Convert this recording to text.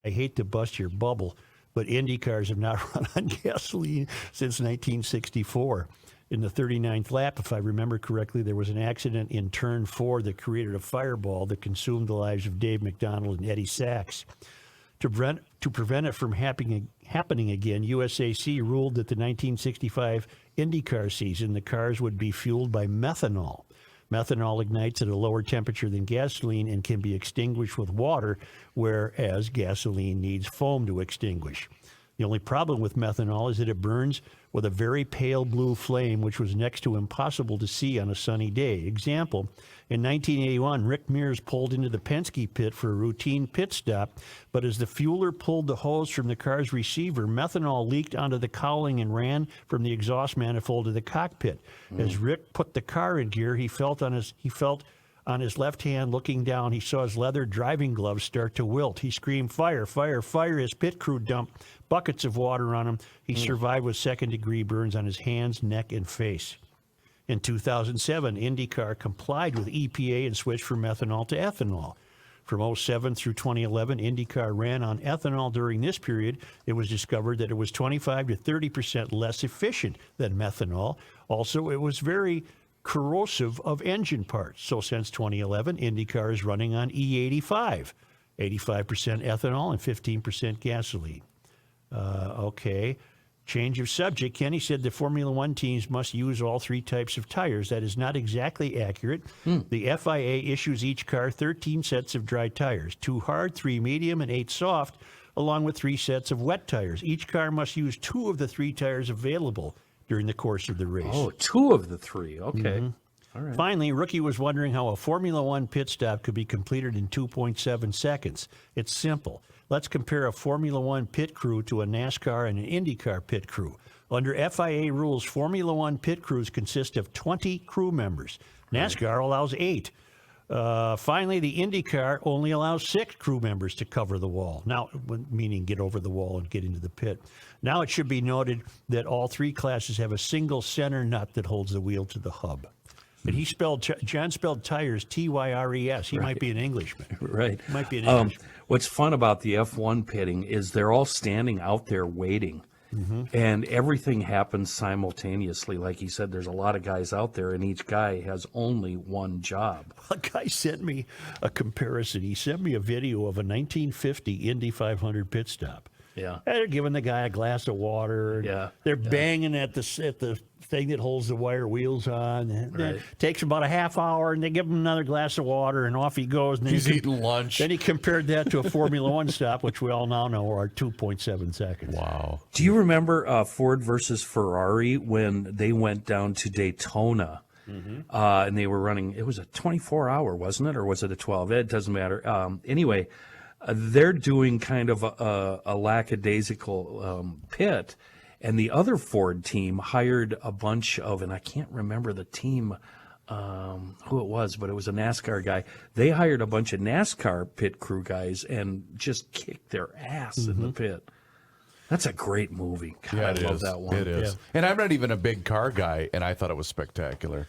I hate to bust your bubble, but Indy cars have not run on gasoline since 1964. In the 39th lap, if I remember correctly, there was an accident in turn 4 that created a fireball that consumed the lives of Dave McDonald and Eddie Sachs. To prevent it from happening again, USAC ruled that the 1965 IndyCar season, the cars would be fueled by methanol. Methanol ignites at a lower temperature than gasoline and can be extinguished with water, whereas gasoline needs foam to extinguish. The only problem with methanol is that it burns with a very pale blue flame, which was next to impossible to see on a sunny day. Example, in 1981, Rick Mears pulled into the Penske pit for a routine pit stop, but as the fueler pulled the hose from the car's receiver, methanol leaked onto the cowling and ran from the exhaust manifold to the cockpit. As Rick put the car in gear, he felt on his left hand, looking down, he saw his leather driving gloves start to wilt. He screamed, "Fire, fire, fire." His pit crew dumped buckets of water on him. He survived with second-degree burns on his hands, neck, and face. In 2007, IndyCar complied with EPA and switched from methanol to ethanol. From 2007 through 2011, IndyCar ran on ethanol. During this period, it was discovered that it was 25 to 30% less efficient than methanol. Also, it was very corrosive of engine parts. So since 2011, IndyCar is running on E85, 85% ethanol and 15% gasoline. Okay. Change of subject. Kenny said the Formula One teams must use all 3 types of tires. That is not exactly accurate. The FIA issues each car 13 sets of dry tires, 2 hard, 3 medium, and 8 soft, along with 3 sets of wet tires. Each car must use 2 of the 3 tires available during the course of the race. Oh, 2 of the 3. Okay. All right. Finally, Rookie was wondering how a Formula One pit stop could be completed in 2.7 seconds. It's simple. Let's compare a Formula One pit crew to a NASCAR and an IndyCar pit crew. Under FIA rules, Formula One pit crews consist of 20 crew members. NASCAR allows 8. Finally, the IndyCar only allows 6 crew members to cover the wall. Now, meaning get over the wall and get into the pit. Now, it should be noted that all 3 classes have a single center nut that holds the wheel to the hub. And John spelled tires Tyres. He might be an Englishman. Right. Might be an Englishman. What's fun about the F1 pitting is they're all standing out there waiting. And everything happens simultaneously. Like he said, there's a lot of guys out there, and each guy has only one job. A guy sent me a comparison. He sent me a video of a 1950 Indy 500 pit stop. Yeah. And they're giving the guy a glass of water. Yeah. They're banging at the thing that holds the wire wheels on. And it takes about a half hour, and they give him another glass of water, and off he goes. And he's eating lunch. Then he compared that to a Formula One stop, which we all now know are 2.7 seconds. Wow. Do you remember Ford versus Ferrari when they went down to Daytona? And they were running, it was a 24-hour, wasn't it? Or was it a 12? It doesn't matter. Anyway, they're doing kind of a lackadaisical pit, and the other Ford team hired a bunch of, and I can't remember the team, who it was, but it was a NASCAR guy. They hired a bunch of NASCAR pit crew guys and just kicked their ass in the pit. That's a great movie. God, Yeah, I love that one. It is. Yeah. And I'm not even a big car guy, and I thought it was spectacular.